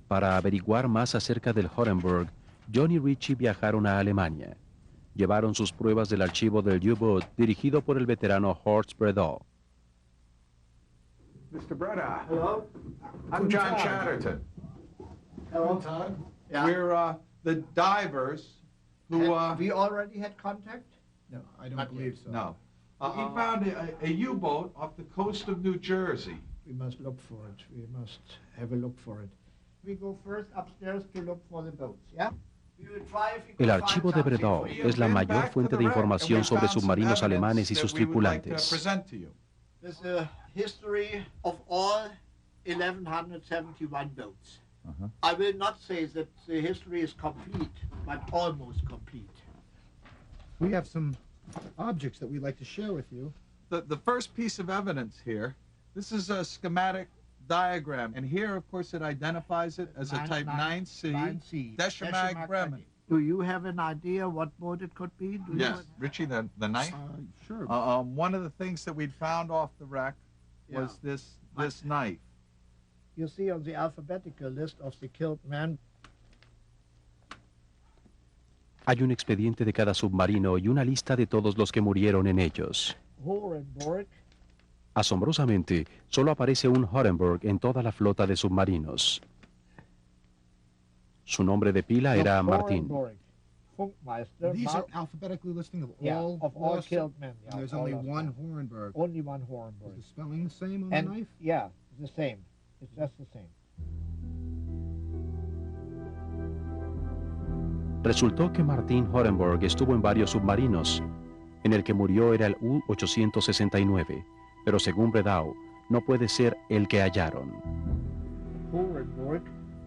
Para averiguar más acerca del Hindenburg, John y Richie viajaron a Alemania. Llevaron sus pruebas del archivo del U-Boot dirigido por el veterano Horst Bredow. Mr. Breda. Hello? I'm John Chatterton. Hello? Yeah. We're the divers who... we already had contact? No, I don't believe so. No. We found a U-boat off the coast of New Jersey. We must look for it. We must have a look for it. We go first upstairs to look for the boats, yeah? El archivo de Bredow es la mayor fuente de información sobre submarinos alemanes y sus tripulantes. There's a history of all 1,171 boats. I will not say that the history is complete, but almost complete. We have some objects that we'd like to share with you. The first piece of evidence here, this is a schematic diagram, and here, of course, it identifies it as a type 9C, Deschamag Bremen. Do you have an idea what boat it could be? Yes, Richie, the knife? Sure. One of the things that we'd found off the wreck was this knife. You see on the alphabetical list of the killed men. Hay un expediente de cada submarino y una lista de todos los que murieron en ellos. Hindenburg. Asombrosamente, solo aparece un Hindenburg en toda la flota de submarinos. Su nombre de pila era Martín. These are alphabetically listing of all killed men. Yeah, and there's only one Hindenburg. Only one Hindenburg. Is the spelling the same on the knife? Yeah, the same. It's just the same. Resultó que Martín Hindenburg estuvo en varios submarinos. En el que murió era el U-869, pero según Bredow, no puede ser el que hallaron. Hindenburg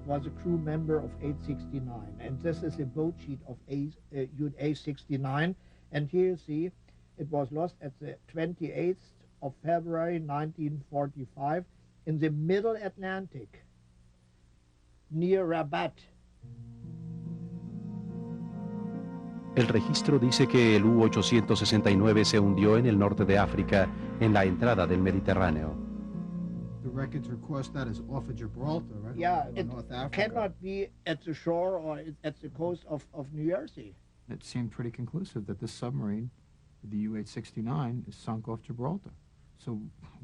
was a crew member of 869, and this is a boat sheet of A69, and here you see it was lost at the 28th of February 1945 in the middle Atlantic, near Rabat. El registro dice que el U-869 se hundió en el norte de África, en la entrada del Mediterráneo. The records request that is off of Gibraltar, right? Yeah, or it North Africa. cannot be at the shore or at the coast of New Jersey. It seemed pretty conclusive that this submarine, the U-869, is sunk off Gibraltar. So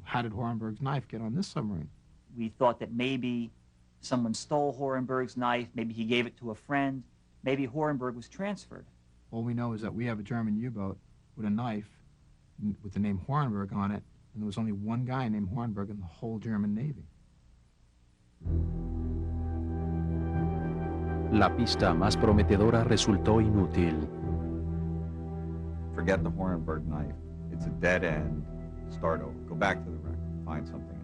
how did Hindenburg's knife get on this submarine? We thought that maybe someone stole Hindenburg's knife, maybe he gave it to a friend, maybe Hindenburg was transferred. All we know is that we have a German U-boat with a knife with the name Hindenburg on it, and there was only one guy named Hindenburg in the whole German Navy. La pista más prometedora resultó inútil. Forget the Hindenburg knife. It's a dead end. Start over. Go back to the wreck. Find something else.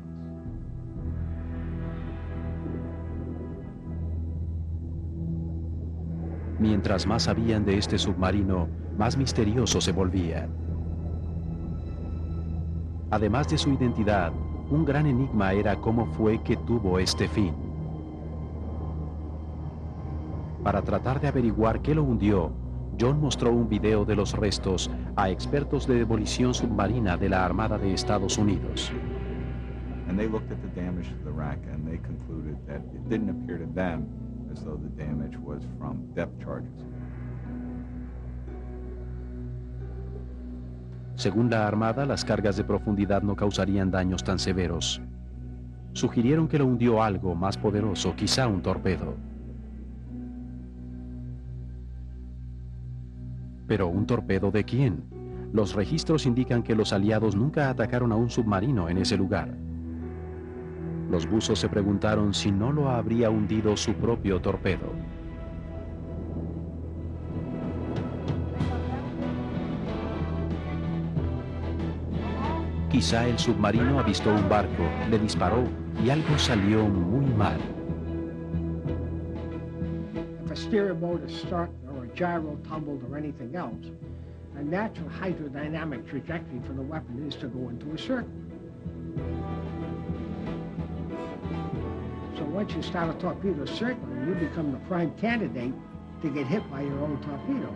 Mientras más sabían de este submarino, más misterioso se volvía. Además de su identidad, un gran enigma era cómo fue que tuvo este fin. Para tratar de averiguar qué lo hundió, John mostró un video de los restos a expertos de demolición submarina de la Armada de Estados Unidos. And they looked at the damage to the wreck and they concluded that it didn't appear to them as though the damage was from depth charges. Según la Armada, las cargas de profundidad no causarían daños tan severos. Sugirieron que lo hundió algo más poderoso, quizá un torpedo. ¿Pero un torpedo de quién? Los registros indican que los aliados nunca atacaron a un submarino en ese lugar. Los buzos se preguntaron si no lo habría hundido su propio torpedo. Quizá el submarino avistó un barco, le disparó y algo salió muy mal. If a steering motor stuck or a gyro tumbled or anything else, a natural hydrodynamic trajectory for the weapon is to go into a circle. So once you start a torpedo circling, you become the prime candidate to get hit by your own torpedo.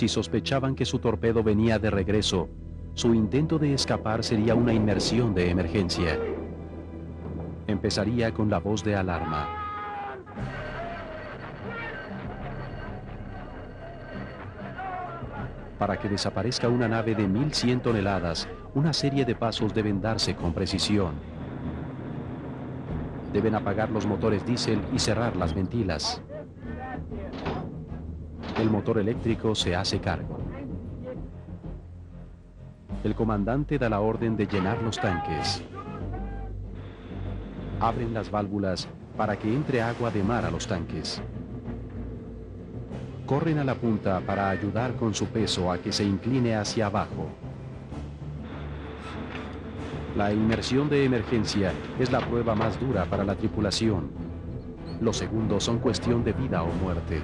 Si sospechaban que su torpedo venía de regreso, su intento de escapar sería una inmersión de emergencia. Empezaría con la voz de alarma. Para que desaparezca una nave de 1.100 toneladas, una serie de pasos deben darse con precisión. Deben apagar los motores diésel y cerrar las ventilas. El motor eléctrico se hace cargo. El comandante da la orden de llenar los tanques. Abren las válvulas para que entre agua de mar a los tanques. Corren a la punta para ayudar con su peso a que se incline hacia abajo. La inmersión de emergencia es la prueba más dura para la tripulación. Los segundos son cuestión de vida o muerte.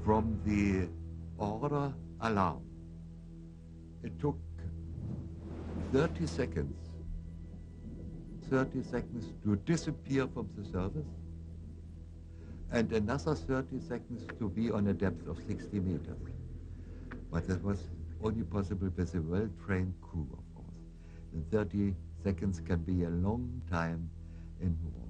From the order alarm, it took 30 seconds to disappear from the surface and another 30 seconds to be on a depth of 60 meters. But that was only possible with a well-trained crew, of course. And 30 seconds can be a long time in war.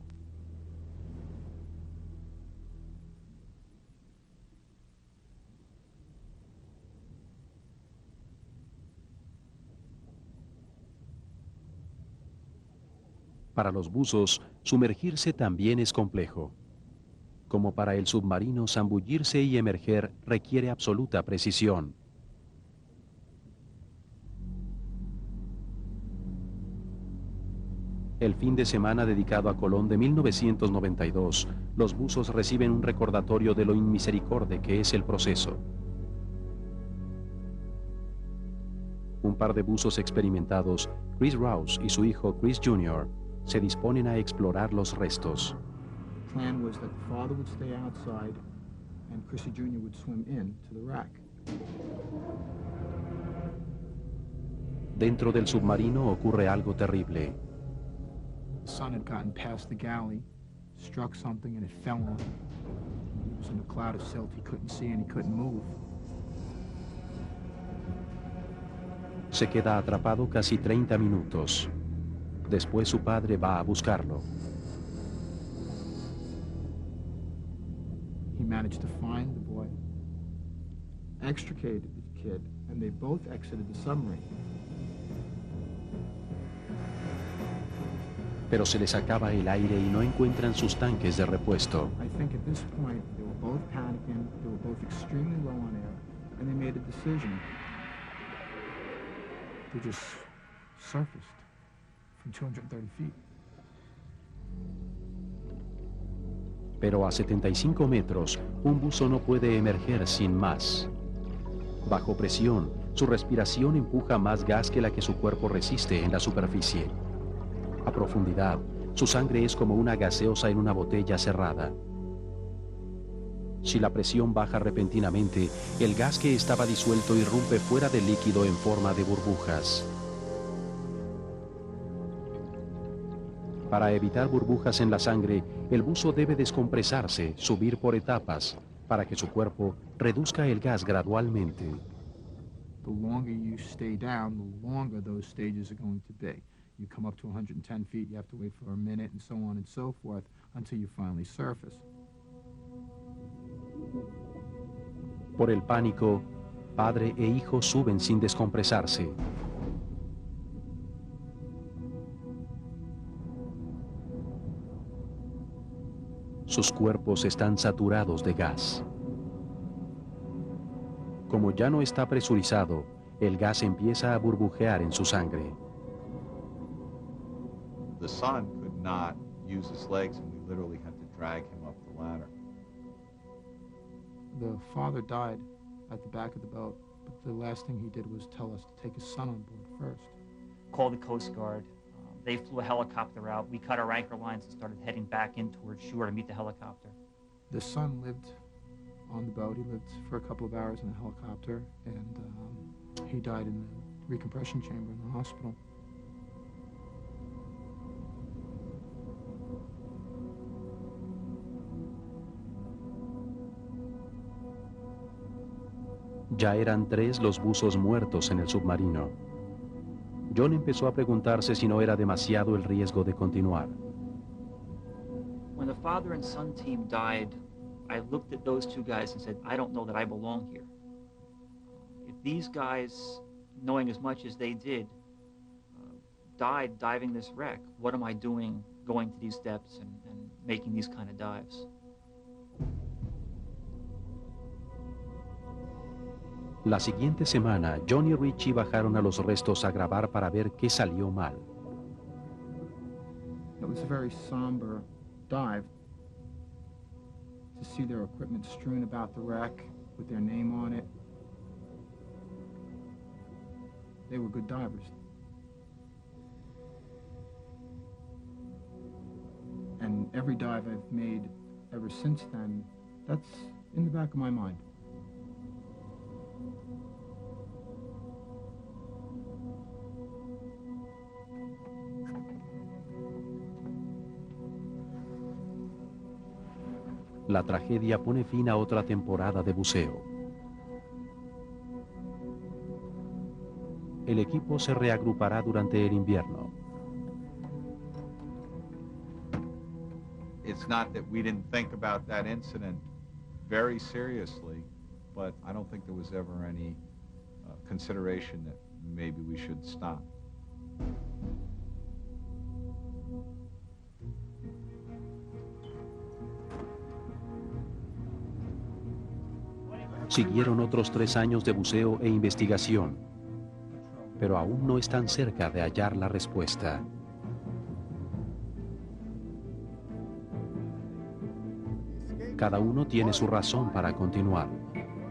Para los buzos, sumergirse también es complejo. Como para el submarino, zambullirse y emerger requiere absoluta precisión. El fin de semana dedicado a Colón de 1992, los buzos reciben un recordatorio de lo inmisericorde que es el proceso. Un par de buzos experimentados, Chris Rouse y su hijo Chris Jr., se disponen a explorar los restos. The plan was that the father would stay outside and Chrissy Jr. would swim in to the wreck. Dentro del submarino ocurre algo terrible. The son had gotten past the galley, struck something and it fell on him. He was in a cloud of silt he couldn't see and he couldn't move. Se queda atrapado casi 30 minutos. Después su padre va a buscarlo. He managed to find the boy, extricated the kid, and they both exited the submarine. Pero se les acaba el aire y no encuentran sus tanques de repuesto. I think at this point they were both panicking, they were both extremely low on air, and they made a decision. They just surfaced from 230 feet. Pero a 75 metros, un buzo no puede emerger sin más. Bajo presión, su respiración empuja más gas que la que su cuerpo resiste en la superficie. A profundidad, su sangre es como una gaseosa en una botella cerrada. Si la presión baja repentinamente, el gas que estaba disuelto irrumpe fuera del líquido en forma de burbujas. Para evitar burbujas en la sangre, el buzo debe descompresarse, subir por etapas, para que su cuerpo reduzca el gas gradualmente. The longer you stay down, the longer those stages are going to be. You come up to 110 feet, you have to wait for a minute, and so on and so forth, until you finally surface. Por el pánico, padre e hijo suben sin descompresarse. Sus cuerpos están saturados de gas. Como ya no está presurizado, el gas empieza a burbujear en su sangre. The son could not use his legs, and we literally had to drag him up the ladder. The father died at the back of the boat, but the last thing he did was tell us to take his son on board first. Called the Coast Guard. They flew a helicopter out. We cut our anchor lines and started heading back in towards shore to meet the helicopter. The son lived on the boat. He lived for a couple of hours in the helicopter, and he died in the recompression chamber in the hospital. Ya eran 3 los buzos muertos en el submarino. John empezó a preguntarse si no era demasiado el riesgo de continuar. When the father and son team died, I looked at those 2 guys and said, I don't know that I belong here. If these guys, knowing as much as they did, died diving this wreck, what am I doing going to these depths and making these kind of dives? La siguiente semana, John y Richie bajaron a los restos a grabar para ver qué salió mal. It was a very somber dive. To see their equipment strewn about the wreck with their name on it. They were good divers. And every dive I've made ever since then, that's in the back of my mind. La tragedia pone fin a otra temporada de buceo. El equipo se reagrupará durante el invierno. It's not that we didn't think about that incident very seriously, but I don't think there was ever any consideration that maybe we should stop. Siguieron otros 3 años de buceo e investigación, pero aún no están cerca de hallar la respuesta. Cada uno tiene su razón para continuar.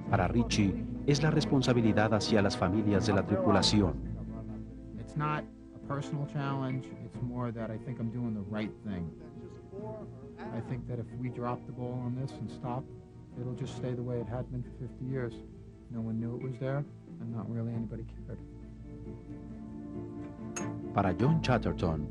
Para Richie, es la responsabilidad hacia las familias de la tripulación. It's not a personal challenge, it's more that I think I'm doing the right thing. I think that if we drop the ball on this and stop, it'll just stay the way it had been for 50 years. No one knew it was there, and not really anybody cared. Para John Chatterton,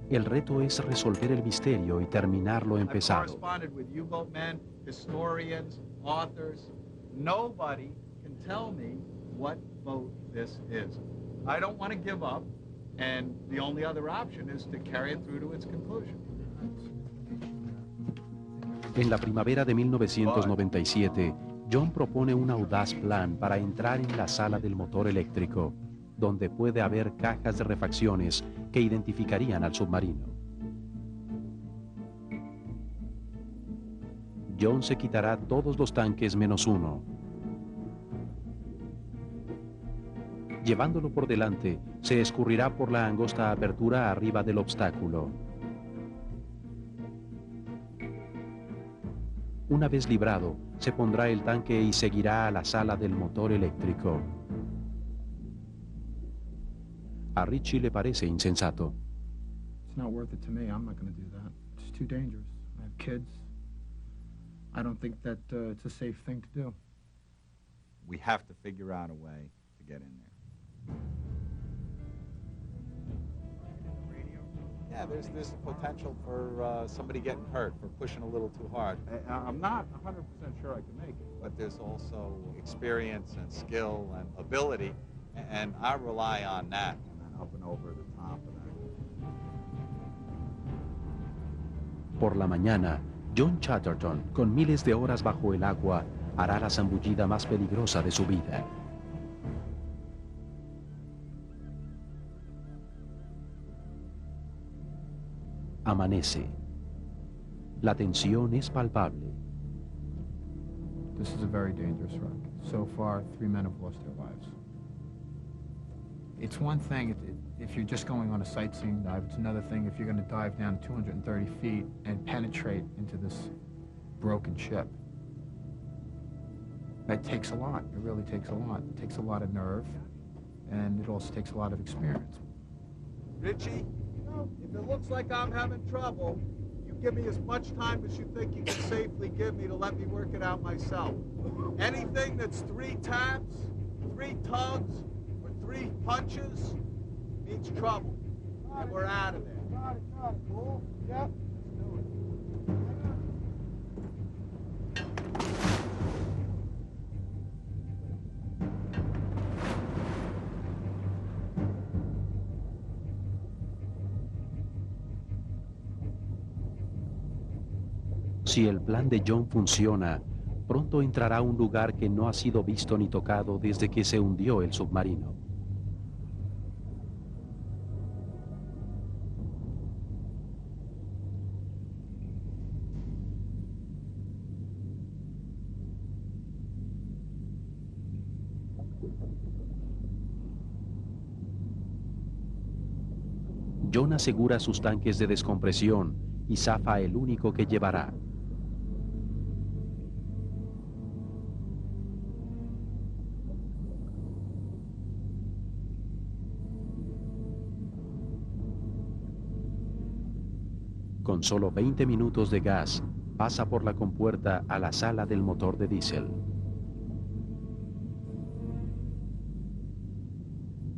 el reto es resolver el misterio y terminar lo I've empezado. corresponded with U-boat men, historians, authors. Nobody can tell me what boat this is. I don't want to give up, and the only other option is to carry it through to its conclusion. En la primavera de 1997, John propone un audaz plan para entrar en la sala del motor eléctrico, donde puede haber cajas de refacciones que identificarían al submarino. John se quitará todos los tanques menos uno. Llevándolo por delante, se escurrirá por la angosta apertura arriba del obstáculo. Una vez librado, se pondrá el tanque y seguirá a la sala del motor eléctrico. A Richie le parece insensato. It's not worth it to me. I'm not going to do that. It's too dangerous. I have kids. I don't think that it's a safe thing to do. We have to figure out a way to get in there. Yeah, there's potential for somebody getting hurt for pushing a little too hard. I'm not 100% sure I can make it. But there's also experience and skill and ability, and I rely on that. And then up and over the top of that. Por la mañana, John Chatterton, con miles de horas bajo el agua, hará la zambullida más peligrosa de su vida. Amanece. La tensión es palpable. This is a very dangerous wreck. So far, 3 men have lost their lives. It's one thing if you're just going on a sightseeing dive. It's another thing if you're going to dive down 230 feet and penetrate into this broken ship. That takes a lot. It really takes a lot. It takes a lot of nerve, and it also takes a lot of experience. Richie, if it looks like I'm having trouble, you give me as much time as you think you can safely give me to let me work it out myself. Anything that's 3 taps, 3 tugs, or 3 punches means trouble. And we're out of there. Got it, cool. Yep, let's do it. Si el plan de John funciona, pronto entrará a un lugar que no ha sido visto ni tocado desde que se hundió el submarino. John asegura sus tanques de descompresión y zafa el único que llevará. Con solo 20 minutos de gas, pasa por la compuerta a la sala del motor de diésel.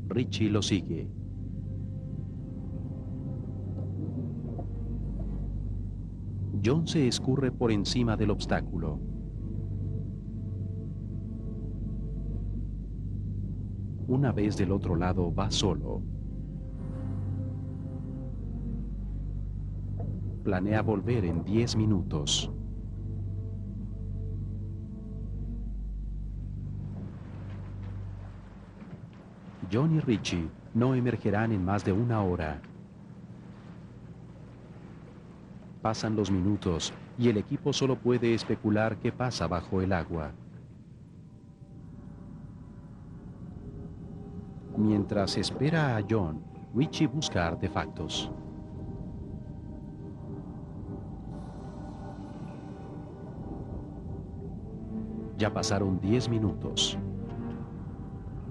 Richie lo sigue. John se escurre por encima del obstáculo. Una vez del otro lado, va solo. Planea volver en 10 minutos. John y Richie no emergerán en más de una hora. Pasan los minutos y el equipo solo puede especular qué pasa bajo el agua. Mientras espera a John, Richie busca artefactos. Ya pasaron 10 minutos.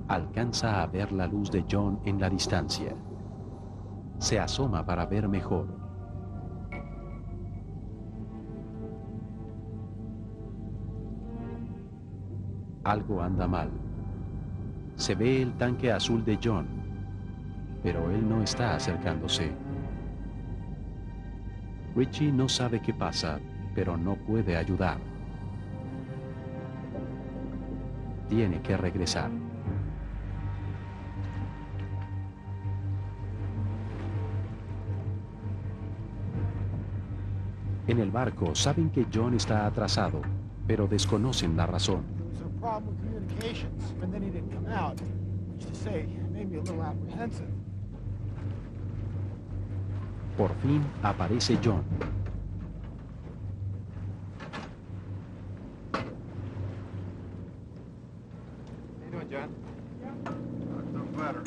Alcanza a ver la luz de John en la distancia. Se asoma para ver mejor. Algo anda mal. Se ve el tanque azul de John, pero él no está acercándose. Richie no sabe qué pasa, pero no puede ayudar. Tiene que regresar. En el barco saben que John está atrasado, pero desconocen la razón. Problem with communications, and then he didn't come out, which to say made me a little apprehensive. Por fin aparece John. How you doing, John? Yeah. Done better.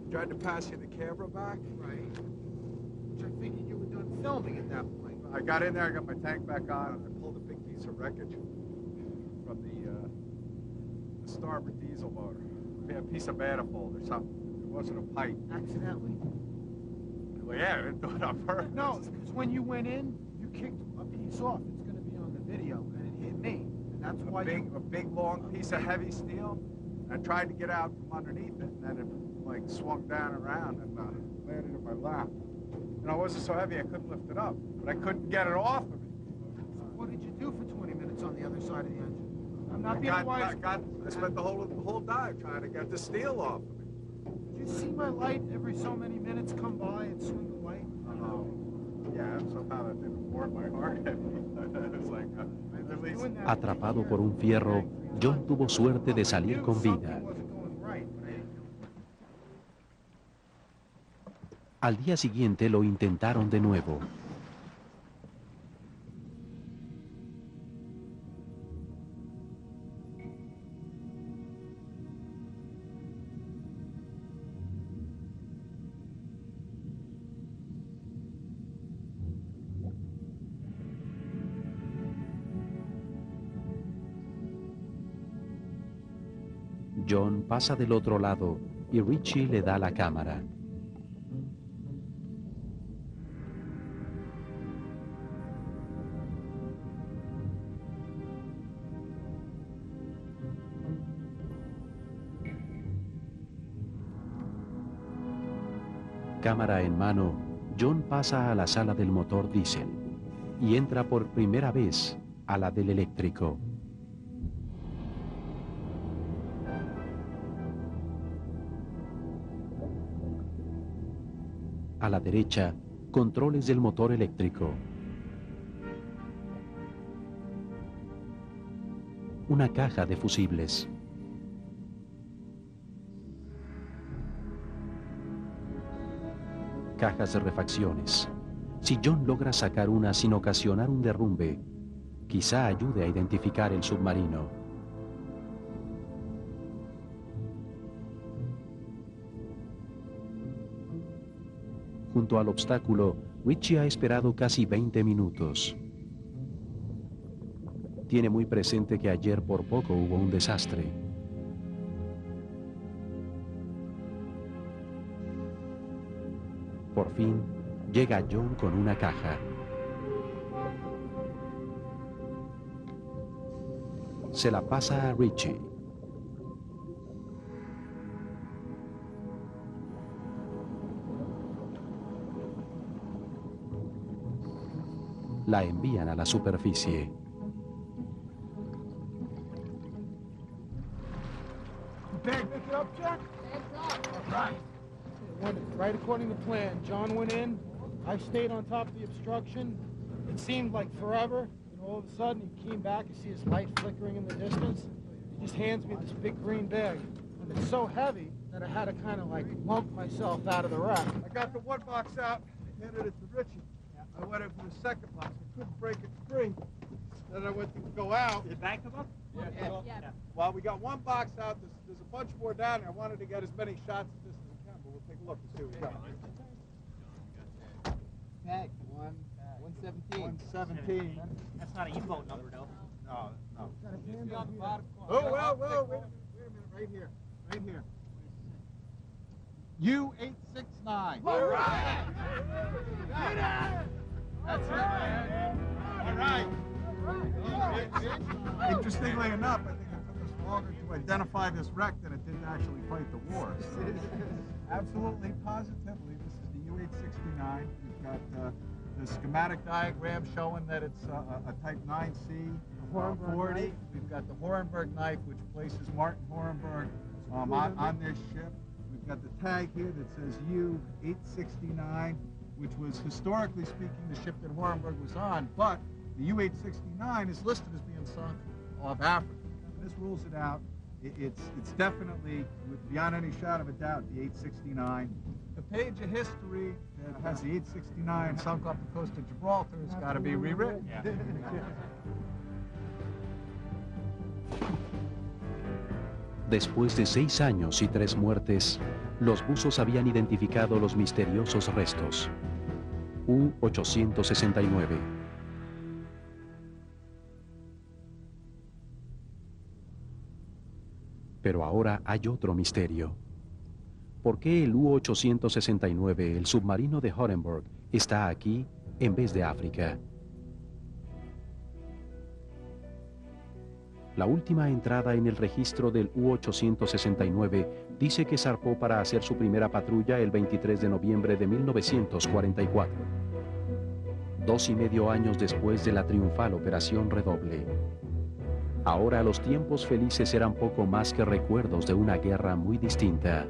Tried to pass you the camera back. Right. Which I figured you were done filming at that point. I got in there, I got my tank back on, and I pulled a big piece of wreckage from the starboard diesel motor. A piece of manifold or something. It wasn't a pipe. Accidentally? Well, yeah, I didn't do it on purpose. No, because when you went in, you kicked a piece off. It's going to be on the video, and it hit me. And that's why a big, long piece of heavy steel. I tried to get out from underneath it, and then it like swung down around and landed in my lap. And I wasn't so heavy I couldn't lift it up, but I couldn't get it off of me. So what did you do for 20 minutes on the other side of the engine? I'm not being wise. I spent the whole dive trying to get the steel off of me. Did you see my light every so many minutes come by and swing the light? Yeah, somehow that didn't warm my heart. It was like, at least... Atrapado por un fierro, John tuvo suerte de salir con vida. Al día siguiente lo intentaron de nuevo. John pasa del otro lado y Richie le da la cámara. Cámara en mano, John pasa a la sala del motor diésel. y entra por primera vez a la del eléctrico. A la derecha, controles del motor eléctrico. Una caja de fusibles. Cajas de refacciones. Si John logra sacar una sin ocasionar un derrumbe, quizá ayude a identificar el submarino. Junto al obstáculo, Richie ha esperado casi 20 minutos. Tiene muy presente que ayer por poco hubo un desastre. Por fin, llega John con una caja. Se la pasa a Richie. La envían a la superficie. Went right according to plan. John went in. I stayed on top of the obstruction. It seemed like forever. And all of a sudden, he came back. You see his light flickering in the distance. He just hands me this big green bag. And it's so heavy that I had to kind of like lump myself out of the wreck. I got the one box out, handed it to Richie. I went in for the second box. I couldn't break it free. Then I went to go out. Did the bag come up? Yeah. Well, we got one box out. There's a bunch more down there. I wanted to get as many shots at this as we can, but we'll take a look and see what we got. Tag 117. 117. That's not a U-boat number, though. No. Oh, well, wait a minute, right here. U-869. All right! That's it, man. All right. Interestingly enough, I think it took us longer to identify this wreck than it did to actually fight the war. Absolutely, positively, this is the U-869. We've got the schematic diagram showing that it's a Type 9C 40. We've got the Horenberg knife, which places Martin Horenberg on this ship. We've got the tag here that says U-869, which was, historically speaking, the ship that Horenberg was on, but the U-869 is listed as being sunk off Africa. And this rules it out. It's definitely, beyond any shadow of a doubt, the 869. The page of history that has the 869 sunk off the coast of Gibraltar has got to be rewritten. Yeah. Después de 6 años y 3 muertes, los buzos habían identificado los misteriosos restos. U-869. Pero ahora hay otro misterio. ¿Por qué el U-869, el submarino de Horenberg, está aquí en vez de África? La última entrada en el registro del U-869 dice que zarpó para hacer su primera patrulla el 23 de noviembre de 1944, 2,5 años después de la triunfal Operación Redoble. Ahora los tiempos felices eran poco más que recuerdos de una guerra muy distinta.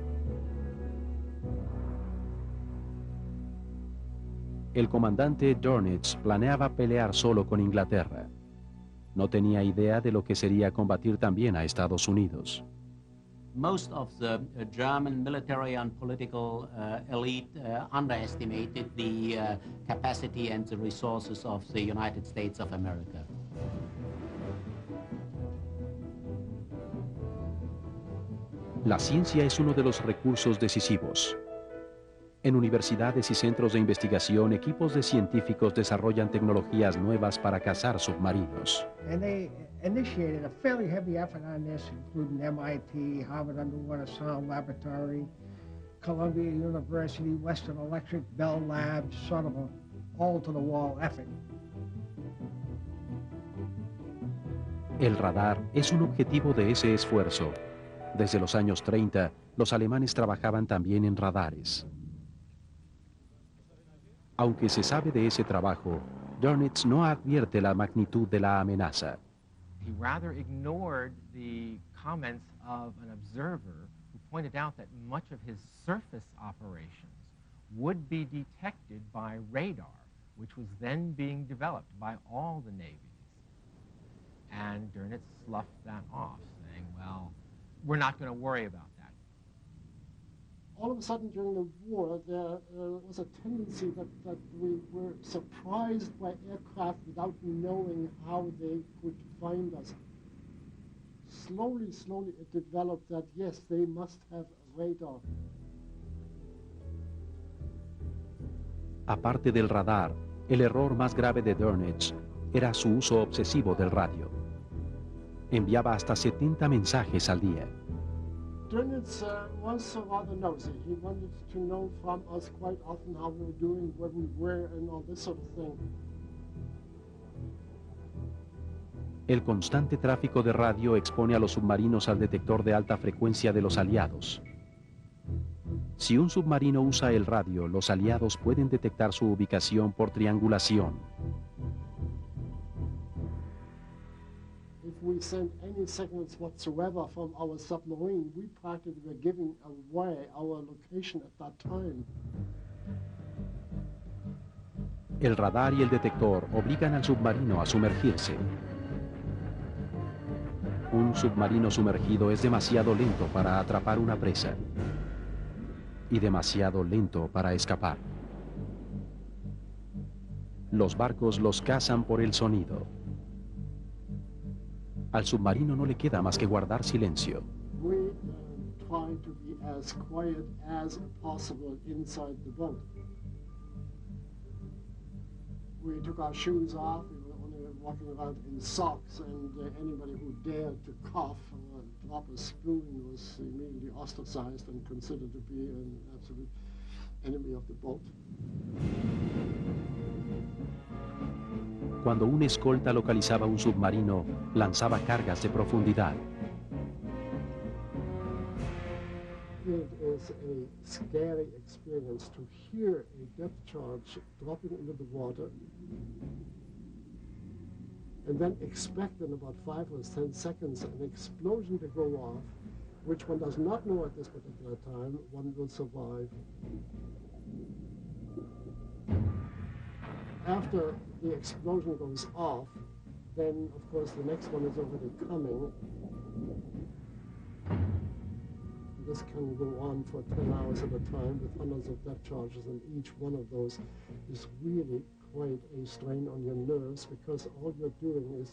El comandante Dornitz planeaba pelear solo con Inglaterra. No tenía idea de lo que sería combatir también a Estados Unidos. Most of the German military and political elite underestimated the capacity and the resources of the United States of America. La ciencia es uno de los recursos decisivos. En universidades y centros de investigación, equipos de científicos desarrollan tecnologías nuevas para cazar submarinos. And they initiated a fairly heavy effort on this, including MIT, Harvard Underwater Sound Laboratory, Columbia University, Western Electric, Bell Labs, sort of a all-to-the-wall effort. El radar es un objetivo de ese esfuerzo. Desde los años 30, los alemanes trabajaban también en radares. Aunque se sabe de ese trabajo, Dönitz no advierte la magnitud de la amenaza. He rather ignored the comments of an observer who pointed out that much of his surface operations would be detected by radar, which was then being developed by all the navies. And Dönitz sloughed that off, saying, well, we're not going to worry about that. All of a sudden during the war, there was a tendency that we were surprised by aircraft without knowing how they could find us. Slowly it developed that, yes, they must have radar. Aparte del radar, el error más grave de Dönitz era su uso obsesivo del radio. Enviaba hasta 70 mensajes al día. Dönitz was rather nosy. He wanted to know from us quite often how we were doing, where we were, and all this sort of thing. El constante tráfico de radio expone a los submarinos al detector de alta frecuencia de los aliados. Si un submarino usa el radio, los aliados pueden detectar su ubicación por triangulación. If we send any signals whatsoever from our submarine, we practically were giving away our location at that time. El radar y el detector obligan al submarino a sumergirse. Un submarino sumergido es demasiado lento para atrapar una presa y demasiado lento para escapar. Los barcos los cazan por el sonido. Al submarino no le queda más que guardar silencio. We try to be as quiet as possible inside the boat. We took our shoes off. We were only walking around in socks, and anybody who dared to cough or drop a spoon was immediately ostracized and considered to be an absolute enemy of the boat. Cuando un escolta localizaba un submarino, lanzaba cargas de profundidad. It is a scary experience to hear a depth charge dropping into the water and then expect in about 5 or 10 seconds an explosion to go off, which one does not know at this particular time one will survive. After the explosion goes off, then of course the next one is already coming. This can go on for 10 hours at a time with hundreds of depth charges, and each one of those is really quite a strain on your nerves, because all you're doing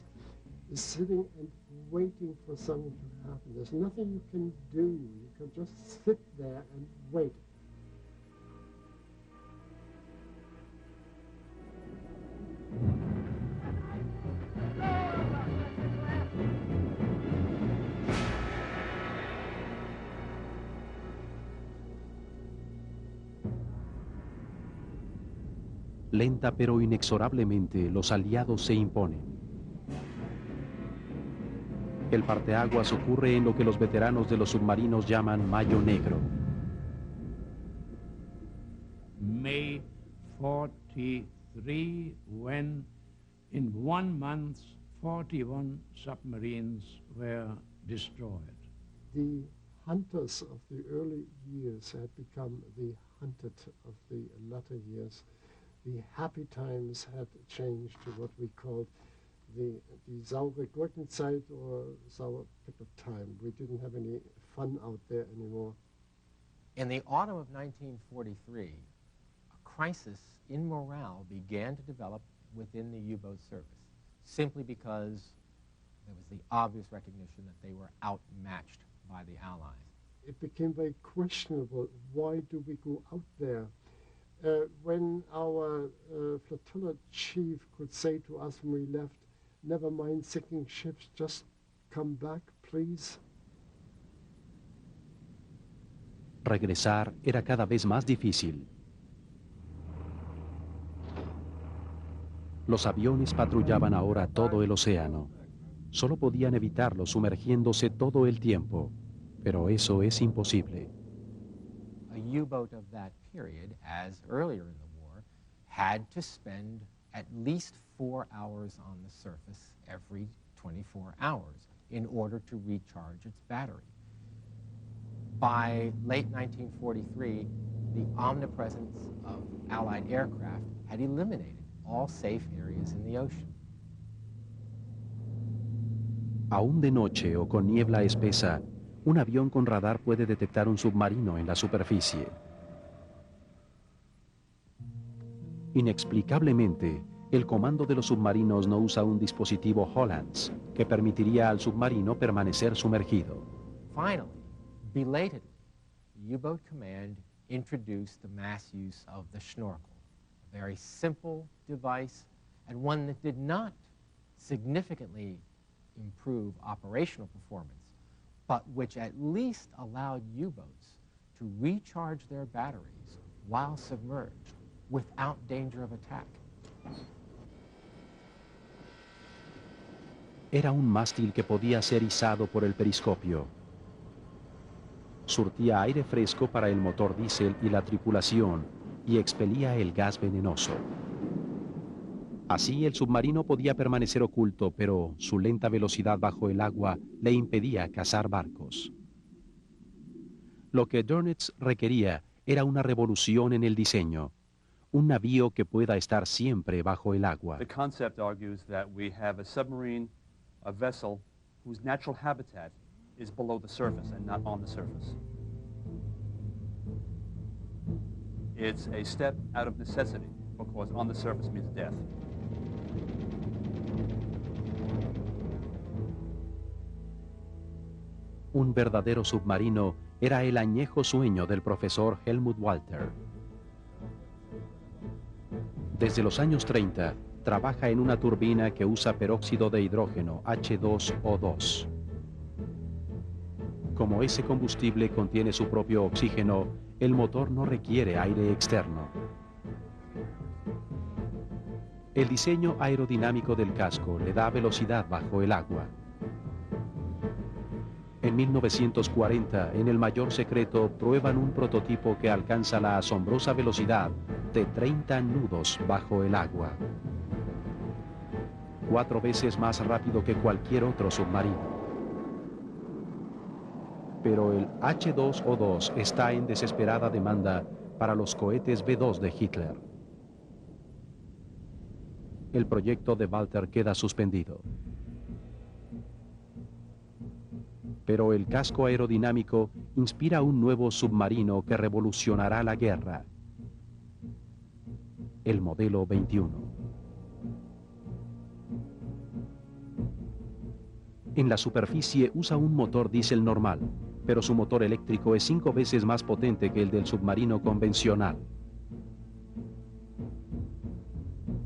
is sitting and waiting for something to happen. There's nothing you can do. You can just sit there and wait. Lenta pero inexorablemente, los aliados se imponen. El parteaguas ocurre en lo que los veteranos de los submarinos llaman Mayo Negro. May 43, when in 1 month 41 submarines were destroyed. The hunters of the early years had become the hunted of the latter years. The happy times had changed to what we called the saure Gurkenzeit, or sour pickle time. We didn't have any fun out there anymore. In the autumn of 1943, a crisis in morale began to develop within the U-boat service, simply because there was the obvious recognition that they were outmatched by the Allies. It became very questionable. Why do we go out there? When our flotilla chief could say to us when we left, never mind sinking ships, just come back, please. Regresar era cada vez más difícil. Los aviones patrullaban ahora todo el océano. Solo podían evitarlo sumergiéndose todo el tiempo, pero eso es imposible. A U-boat of that period, as earlier in the war, had to spend at least 4 hours on the surface every 24 hours in order to recharge its battery. By late 1943, the omnipresence of Allied aircraft had eliminated all safe areas in the ocean. Aún de noche o con niebla espesa, un avión con radar puede detectar un submarino en la superficie. Inexplicablemente, el comando de los submarinos no usa un dispositivo Hollands que permitiría al submarino permanecer sumergido. Finally, belatedly, U-boat command introduced the mass use of the snorkel, a very simple device and one that did not significantly improve operational performance, but which at least allowed U-boats to recharge their batteries while submerged without danger of attack. Era un mástil que podía ser izado por el periscopio. Surtía aire fresco para el motor diésel y la tripulación y expelía el gas venenoso. Así el submarino podía permanecer oculto, pero su lenta velocidad bajo el agua le impedía cazar barcos. Lo que Dönitz requería era una revolución en el diseño, un navío que pueda estar siempre bajo el agua. The concept argues that we have a submarine, a vessel, whose natural habitat is below the surface and not on the surface. It's a step out of necessity, because on the surface means death. Un verdadero submarino era el añejo sueño del profesor Helmut Walter. Desde los años 30, trabaja en una turbina que usa peróxido de hidrógeno, H2O2. Como ese combustible contiene su propio oxígeno, el motor no requiere aire externo. El diseño aerodinámico del casco le da velocidad bajo el agua. En 1940, en el mayor secreto, prueban un prototipo que alcanza la asombrosa velocidad de 30 nudos bajo el agua. 4 veces más rápido que cualquier otro submarino. Pero el H2O2 está en desesperada demanda para los cohetes B-2 de Hitler. El proyecto de Walter queda suspendido. Pero el casco aerodinámico inspira un nuevo submarino que revolucionará la guerra. El modelo 21. En la superficie usa un motor diésel normal, pero su motor eléctrico es 5 veces más potente que el del submarino convencional.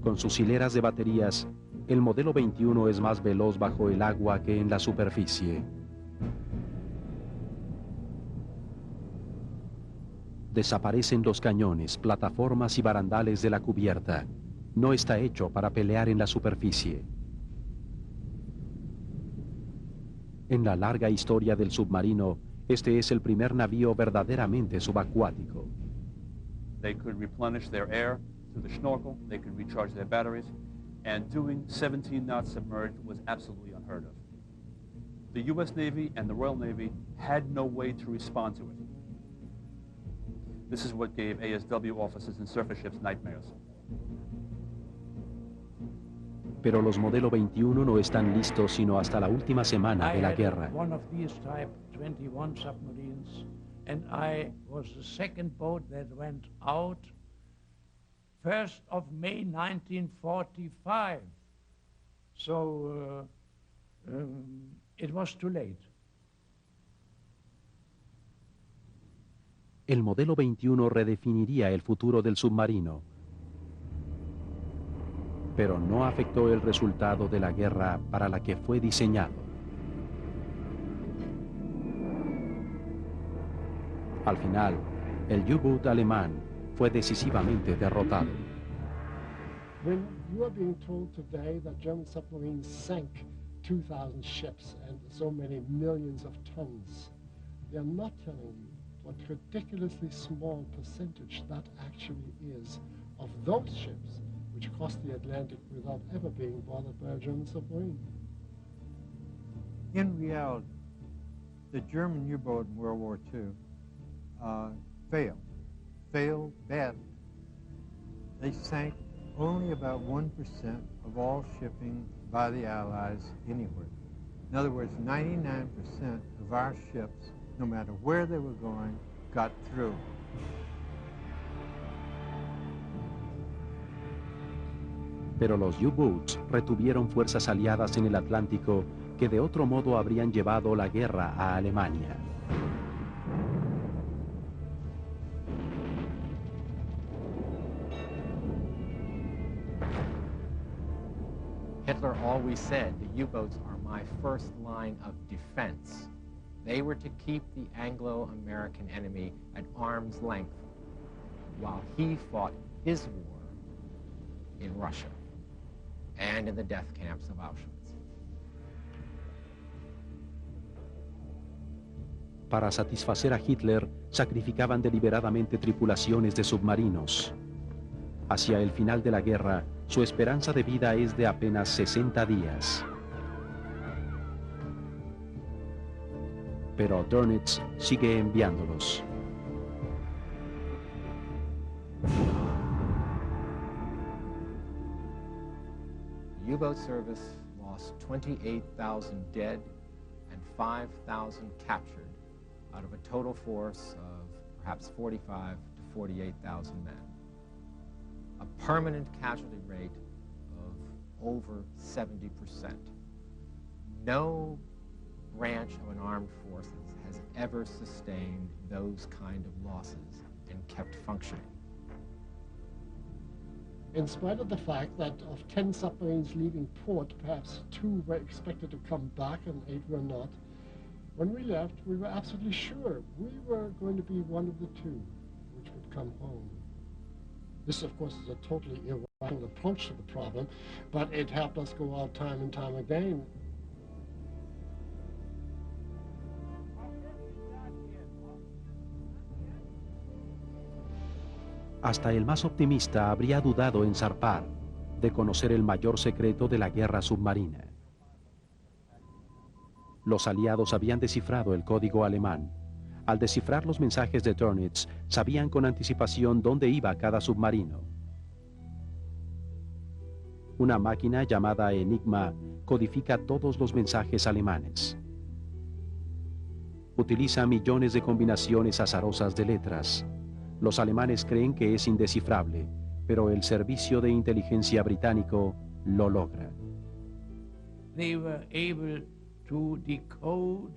Con sus hileras de baterías, el modelo 21 es más veloz bajo el agua que en la superficie. Desaparecen los cañones, plataformas y barandales de la cubierta. No está hecho para pelear en la superficie. En la larga historia del submarino, este es el primer navío verdaderamente subacuático. They could replenish their air through the snorkel, they could recharge their batteries, and doing 17 knots submerged was absolutely unheard of. The U.S. Navy and the Royal Navy had no way to respond to it. This is what gave ASW officers and surface ships nightmares. Pero los modelo 21 no están listos sino hasta la última semana de la guerra. One of these type 21 submarines, and I was the second boat that went out 1st of May 1945. So it was too late. El modelo 21 redefiniría el futuro del submarino, pero no afectó el resultado de la guerra para la que fue diseñado. Al final, el U-boat alemán fue decisivamente derrotado. When you are being told today that German submarines sank 2,000 ships and so many millions of tons, they are not telling you what ridiculously small percentage that actually is of those ships which crossed the Atlantic without ever being bothered by a German submarine. In reality, the German U-boat in World War II failed badly. They sank only about 1% of all shipping by the Allies anywhere. In other words, 99% of our ships, no matter where they were going, got through. Pero los U-boats retuvieron fuerzas aliadas en el Atlántico que de otro modo habrían llevado la guerra a Alemania. Hitler always said the U-boats are my first line of defense. They were to keep the Anglo-American enemy at arm's length while he fought his war in Russia and in the death camps of Auschwitz. Para satisfacer a Hitler, sacrificaban deliberadamente tripulaciones de submarinos. Hacia el final de la guerra, su esperanza de vida es de apenas 60 días. Pero Dönitz sigue enviándolos. U-boat service lost 28,000 dead and 5,000 captured out of a total force of perhaps 45 to 48,000 men. A permanent casualty rate of over 70%. No branch of an armed forces has ever sustained those kind of losses and kept functioning. In spite of the fact that of 10 submarines leaving port, perhaps 2 were expected to come back and 8 were not, when we left, we were absolutely sure we were going to be one of the 2 which would come home. This, of course, is a totally irrational approach to the problem, but it helped us go out time and time again. Hasta el más optimista habría dudado en zarpar, de conocer el mayor secreto de la guerra submarina. Los aliados habían descifrado el código alemán. Al descifrar los mensajes de Dönitz, sabían con anticipación dónde iba cada submarino. Una máquina llamada Enigma codifica todos los mensajes alemanes. Utiliza millones de combinaciones azarosas de letras. Los alemanes creen que es indescifrable, pero el servicio de inteligencia británico lo logra. They were able to decode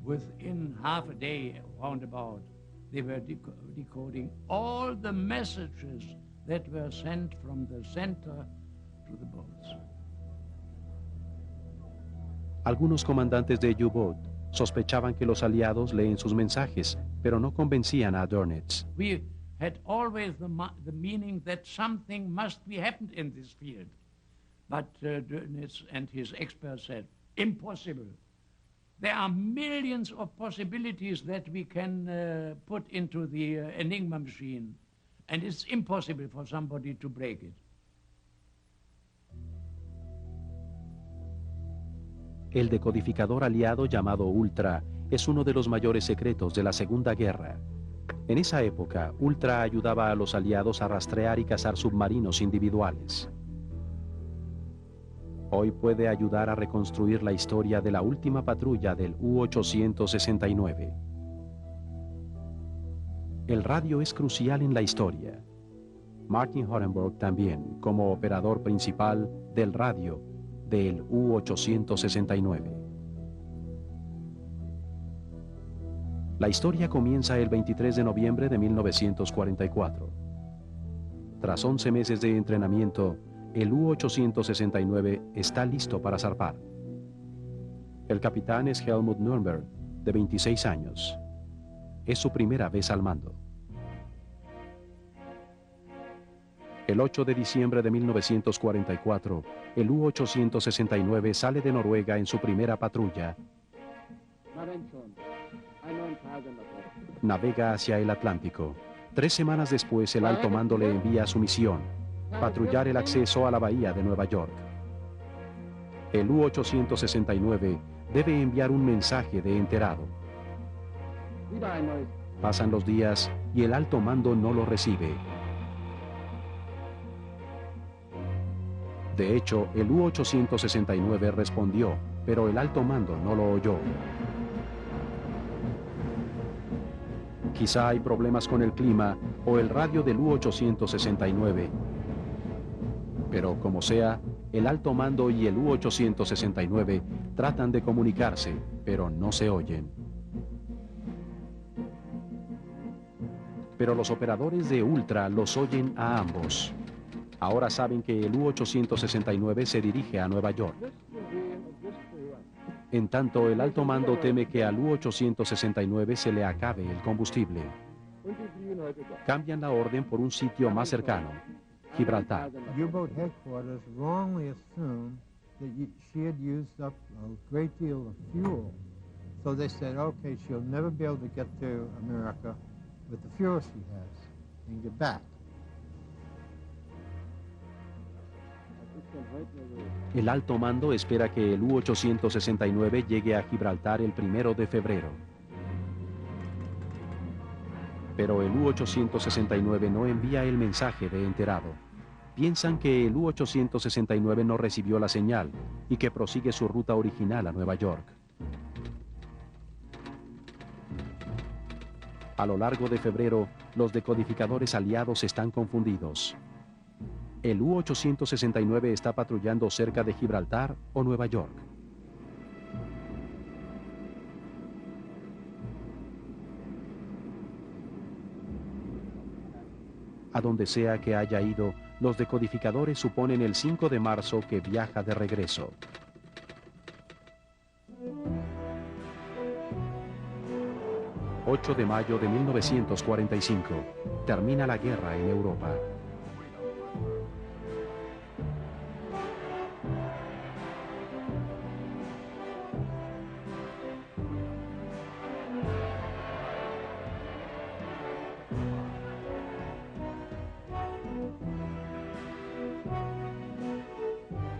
within half a day, roundabout. They were decoding all the messages that were sent from the center to the boats. Algunos comandantes de U-boat sospechaban que los aliados leen sus mensajes, pero no convencían a Dönitz. We had always the meaning that something must be happened in this field. But Dönitz and his experts said, impossible. There are millions of possibilities that we can put into the Enigma machine, and it's impossible for somebody to break it. El decodificador aliado llamado Ultra es uno de los mayores secretos de la Segunda Guerra. En esa época, Ultra ayudaba a los aliados a rastrear y cazar submarinos individuales. Hoy puede ayudar a reconstruir la historia de la última patrulla del U-869. El radio es crucial en la historia. Martin Horenburg también, como operador principal del radio del U-869. La historia comienza el 23 de noviembre de 1944. Tras 11 meses de entrenamiento, el U-869 está listo para zarpar. El capitán es Helmut Nürnberg, de 26 años. Es su primera vez al mando. El 8 de diciembre de 1944, el U-869 sale de Noruega en su primera patrulla. Navega hacia el Atlántico. 3 semanas después, el alto mando le envía su misión: patrullar el acceso a la bahía de Nueva York. El U-869 debe enviar un mensaje de enterado. Pasan los días y el alto mando no lo recibe. De hecho, el U-869 respondió, pero el alto mando no lo oyó. Quizá hay problemas con el clima o el radio del U-869. Pero como sea, el alto mando y el U-869 tratan de comunicarse, pero no se oyen. Pero los operadores de Ultra los oyen a ambos. Ahora saben que el U-869 se dirige a Nueva York. En tanto, el alto mando teme que al U-869 se le acabe el combustible. Cambian la orden por un sitio más cercano, Gibraltar. U-boat headquarters wrongly assumed that she had used up a great deal of fuel. So they said, okay, she'll never be able to get to America with the fuel she has and get back. El alto mando espera que el U-869 llegue a Gibraltar el 1 de febrero. Pero el U-869 no envía el mensaje de enterado. Piensan que el U-869 no recibió la señal y que prosigue su ruta original a Nueva York. A lo largo de febrero, los decodificadores aliados están confundidos. ¿El U-869 está patrullando cerca de Gibraltar o Nueva York? A donde sea que haya ido, los decodificadores suponen el 5 de marzo que viaja de regreso. ...8 de mayo de 1945... termina la guerra en Europa.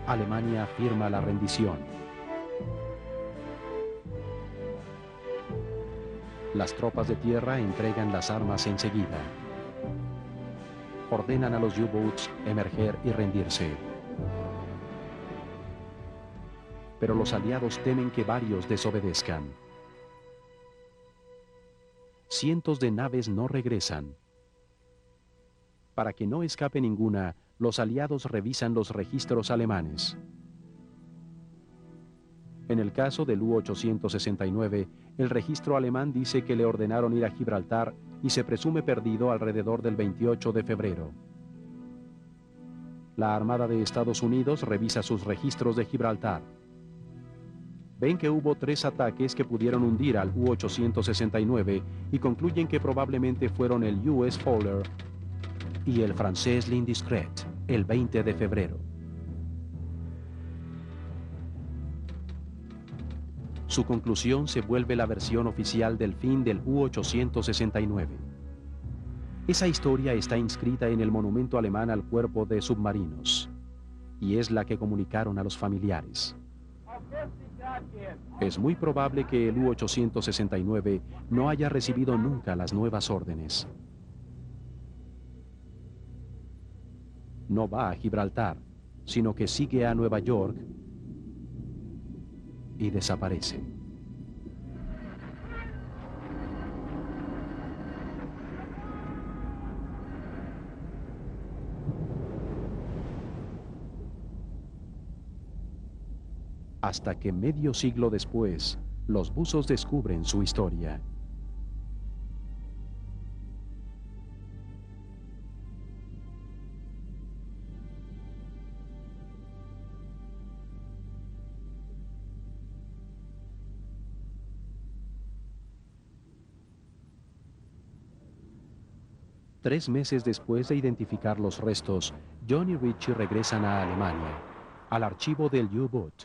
Alemania firma la rendición. Las tropas de tierra entregan las armas enseguida. Ordenan a los U-boats emerger y rendirse. Pero los aliados temen que varios desobedezcan. Cientos de naves no regresan. Para que no escape ninguna, los aliados revisan los registros alemanes. En el caso del U-869, el registro alemán dice que le ordenaron ir a Gibraltar y se presume perdido alrededor del 28 de febrero. La Armada de Estados Unidos revisa sus registros de Gibraltar. Ven que hubo 3 ataques que pudieron hundir al U-869 y concluyen que probablemente fueron el US Fowler y el francés L'Indiscret, el 20 de febrero. Su conclusión se vuelve la versión oficial del fin del U-869. Esa historia está inscrita en el monumento alemán al cuerpo de submarinos, y es la que comunicaron a los familiares. Es muy probable que el U-869 no haya recibido nunca las nuevas órdenes. No va a Gibraltar, sino que sigue a Nueva York y desaparece. Hasta que medio siglo después, los buzos descubren su historia. Tres meses después de identificar los restos, John y Richie regresan a Alemania, al archivo del U-boat.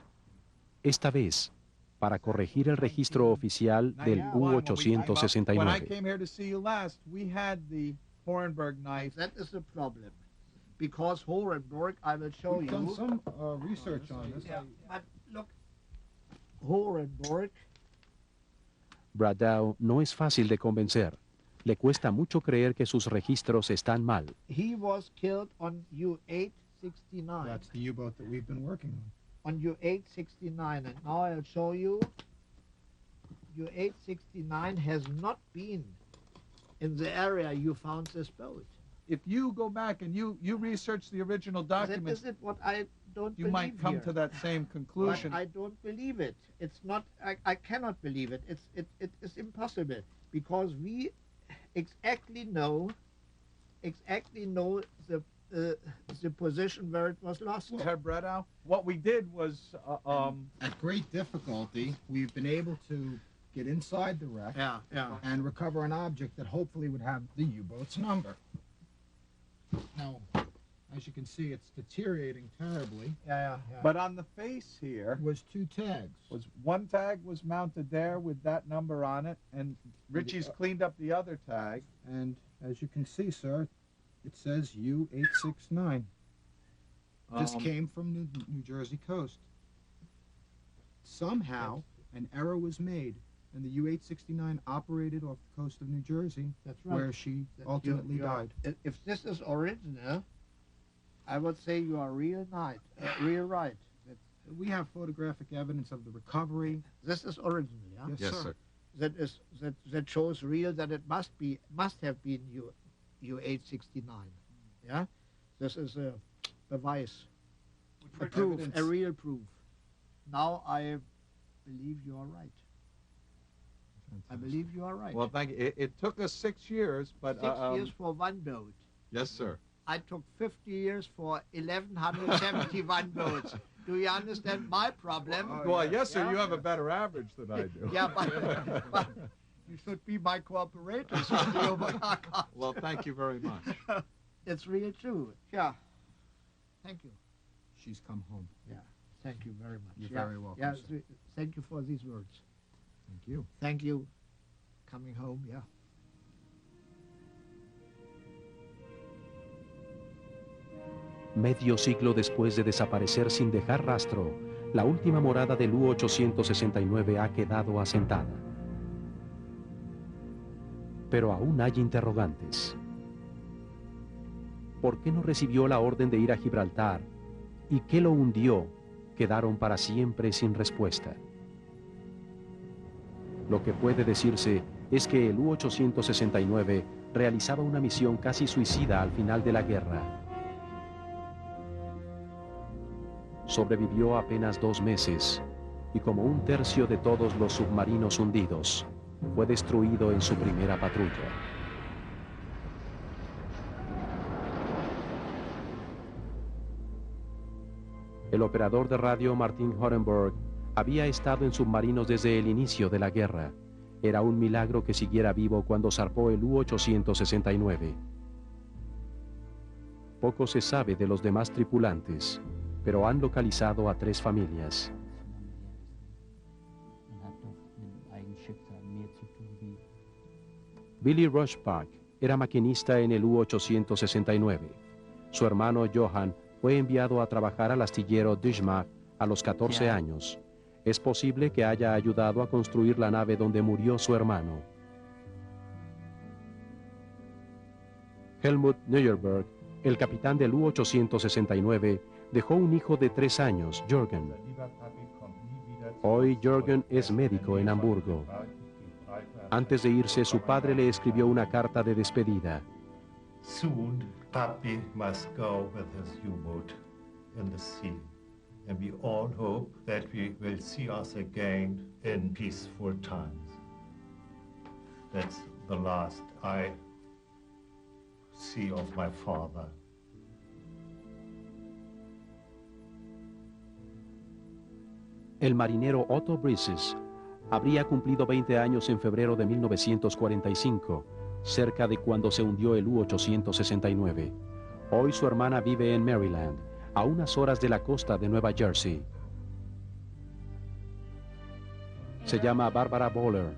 Esta vez, para corregir el registro oficial del U-869. When I came here to see you last, we had the Horenberg knife. That is the problem. because Horenburg, I will show We've you. done some research on this. Yeah, but look, Horenburg. Bradau no es fácil de convencer. Le cuesta mucho creer que sus registros están mal. He was killed on U-869. That's the U-boat that we've been working on. On U-869, and now I'll show you. U-869 has not been in the area you found this boat. If you go back and you research the original documents, That is what I don't you believe might come here. to that same conclusion. But I don't believe it. It's not. I cannot believe it. It is impossible because we exactly know the position where it was lost. Herr Bredau, what we did was At great difficulty, we've been able to get inside the wreck and recover an object that hopefully would have the U-boat's number. Now, as you can see, it's deteriorating terribly. But on the face here was two tags. One tag was mounted there with that number on it, and Richie's cleaned up the other tag. And as you can see, sir, it says U-869. This came from the New Jersey coast. Somehow, an error was made, and the U-869 operated off the coast of New Jersey, That's right. where she ultimately died. If this is original, I would say you are real right. We have photographic evidence of the recovery. This is original, yeah? Yes, sir. That shows real that it must have been U-869, yeah? This is a beweis, a proof, a real proof. Now I believe you are right. I believe you are right. Well, thank you. It took us 6 years, but 6 years for one boat. Yes, sir. I took 50 years for 1,171 boats. Do you understand my problem? Well, yes, sir. You have a better average than I do. Yeah, but you should be my cooperators. Well, thank you very much. It's really true. Yeah. Thank you. She's come home. Yeah. Thank you very much. You're very welcome, Yeah. sir. Thank you for these words. Thank you. Thank you. Coming home, yeah. Medio siglo después de desaparecer sin dejar rastro, la última morada del U-869 ha quedado asentada. Pero aún hay interrogantes. ¿Por qué no recibió la orden de ir a Gibraltar? ¿Y qué lo hundió? Quedaron para siempre sin respuesta. Lo que puede decirse es que el U-869 realizaba una misión casi suicida al final de la guerra. Sobrevivió apenas 2 meses y, como un tercio de todos los submarinos hundidos, fue destruido en su primera patrulla. El operador de radio Martin Horenburg había estado en submarinos desde el inicio de la guerra. Era un milagro que siguiera vivo cuando zarpó el U-869. Poco se sabe de los demás tripulantes, pero han localizado a 3 familias. Billy Rushbach era maquinista en el U-869. Su hermano Johann fue enviado a trabajar al astillero Dushmak a los 14 años. Es posible que haya ayudado a construir la nave donde murió su hermano. Helmut Neuerberg, el capitán del U-869, dejó un hijo de 3 años, Jürgen. Hoy Jürgen es médico en Hamburgo. Antes de irse, su padre le escribió una carta de despedida. Soon, Papi must go with his U-boat in the sea, and we all hope that we will see us again in peaceful times. That's the last I see of my father. El marinero Otto Brises habría cumplido 20 años en febrero de 1945, cerca de cuando se hundió el U-869. Hoy su hermana vive en Maryland, a unas horas de la costa de Nueva Jersey. Se llama Barbara Boller.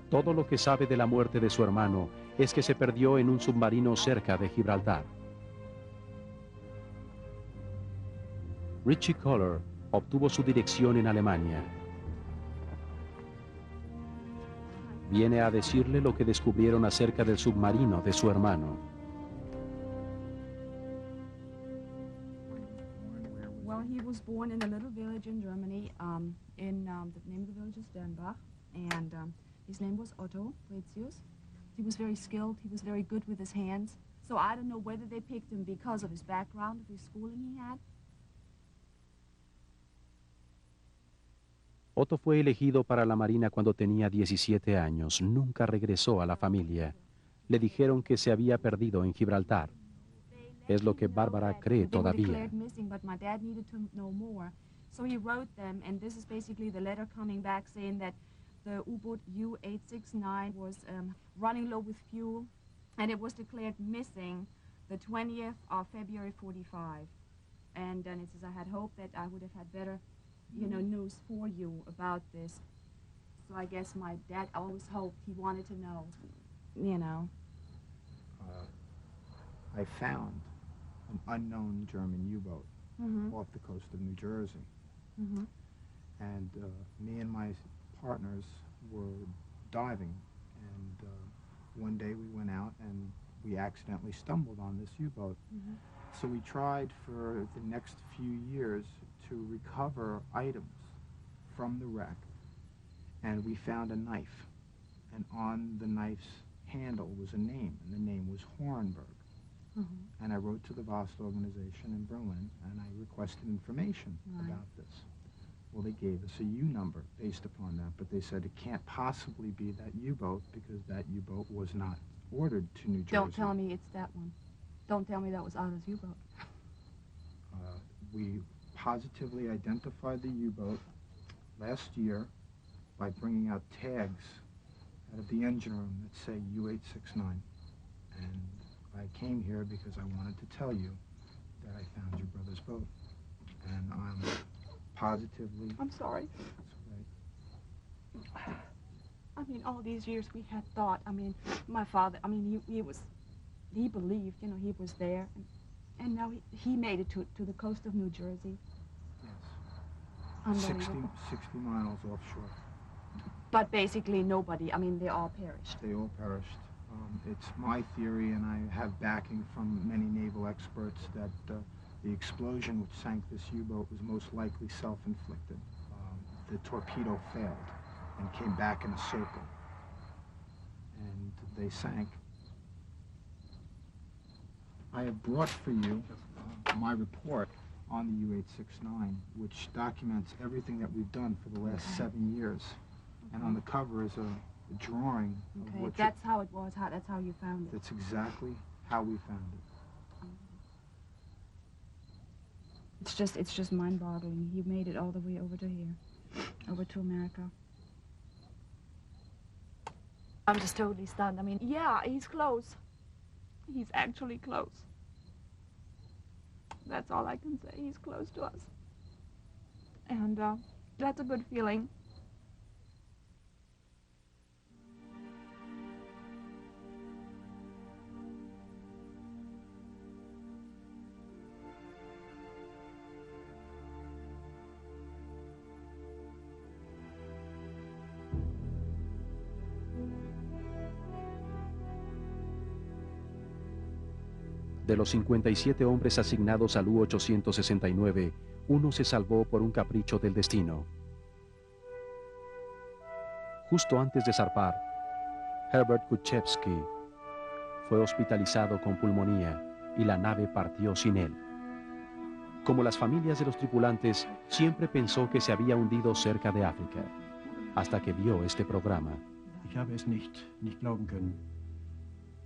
Todo lo que sabe de la muerte de su hermano es que se perdió en un submarino cerca de Gibraltar. Richie Kohler obtuvo su dirección en Alemania. Viene a decirle lo que descubrieron acerca del submarino de su hermano. Well, he was born in a little village in Germany. The name of the village is Dernbach, and his name was Otto Bretius. He was very skilled. He was very good with his hands. So I don't know whether they picked him because of his background, of his schooling he had. Otto fue elegido para la Marina cuando tenía 17 años. Nunca regresó a la familia. Le dijeron que se había perdido en Gibraltar. Es lo que Bárbara cree todavía. So he wrote them, and this is basically the letter coming back saying that the U-boat U-869 was running low with fuel, and it was declared missing the 20th of February 45. And then it says, I had hoped that I would have had better, news for you about this. So I guess my dad always hoped, he wanted to know, I found an unknown German U-boat off the coast of New Jersey. And me and my partners were diving, and one day we went out and we accidentally stumbled on this U-boat. So we tried for the next few years to recover items from the wreck, and we found a knife, and on the knife's handle was a name, and the name was Hornberg. And I wrote to the VOST organization in Berlin, and I requested information about this. Well, they gave us a U number based upon that, but they said it can't possibly be that U-boat because that U-boat was not ordered to New Jersey. Don't tell me it's that one. Don't tell me that was Otto's U-boat. We positively identified the U-boat last year by bringing out tags out of the engine room that say U-869. And I came here because I wanted to tell you that I found your brother's boat. And I'm positively... I'm sorry. That's right. I mean, all these years we had thought, my father, he believed, he was there. And now he made it to the coast of New Jersey. Yes. 60 miles offshore. But basically nobody, they all perished. They all perished. It's my theory, and I have backing from many naval experts, that the explosion which sank this U-boat was most likely self-inflicted. The torpedo failed and came back in a circle, and they sank. I have brought for you my report on the U-869, which documents everything that we've done for the last 7 years. And on the cover is a drawing of what... That's how it was, that's how you found it. That's exactly how we found it. It's just mind-boggling. He made it all the way over to here, over to America. I'm just totally stunned. Yeah, he's close. He's actually close. That's all I can say. He's close to us. And that's a good feeling. De los 57 hombres asignados al U-869, uno se salvó por un capricho del destino. Justo antes de zarpar, Herbert Kuchevsky fue hospitalizado con pulmonía y la nave partió sin él. Como las familias de los tripulantes, siempre pensó que se había hundido cerca de África, hasta que vio este programa. Ich habe es nicht glauben können.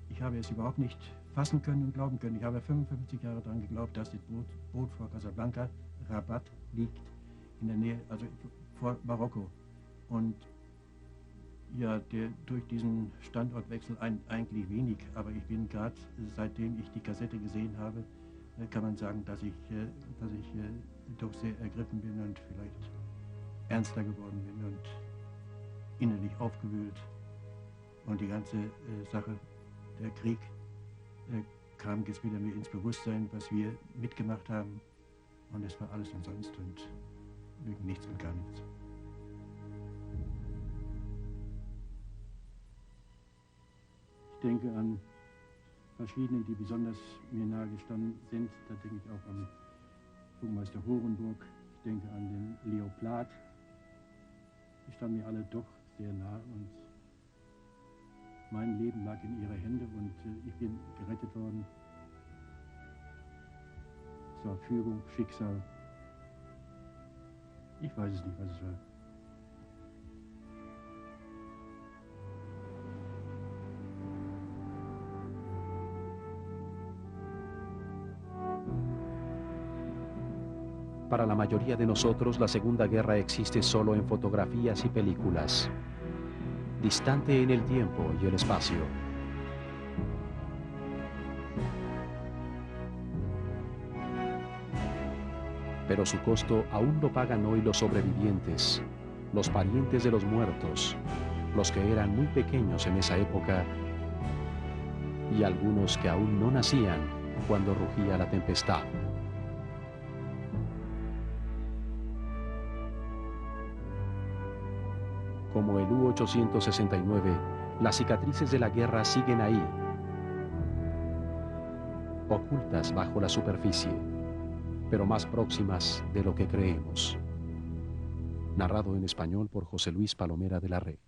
Ich habe es überhaupt nicht fassen können und glauben können. Ich habe 55 Jahre daran geglaubt, dass das Boot vor Casablanca, Rabat, liegt, in der Nähe, also vor Marokko. Und ja, durch diesen Standortwechsel eigentlich wenig, aber ich bin gerade, seitdem ich die Kassette gesehen habe, kann man sagen, dass ich doch sehr ergriffen bin und vielleicht ernster geworden bin und innerlich aufgewühlt. Und die ganze Sache, der Krieg, kam jetzt wieder mir ins Bewusstsein, was wir mitgemacht haben. Und es war alles umsonst und wegen nichts und gar nichts. Ich denke an verschiedene, die besonders mir nahe gestanden sind. Da denke ich auch an Burgmeister Horenburg, ich denke an den Leopard. Die standen mir alle doch sehr nah und mein Leben lag in ihrer Hände und ich bin gerettet worden. Es war Fügung, Schicksal. Ich weiß es nicht, was es war. Para la mayoría de nosotros, la Segunda Guerra existe solo en fotografías y películas, distante en el tiempo y el espacio. Pero su costo aún lo pagan hoy los sobrevivientes, los parientes de los muertos, los que eran muy pequeños en esa época y algunos que aún no nacían cuando rugía la tempestad. Como el U-869, las cicatrices de la guerra siguen ahí, ocultas bajo la superficie, pero más próximas de lo que creemos. Narrado en español por José Luis Palomera de la Red.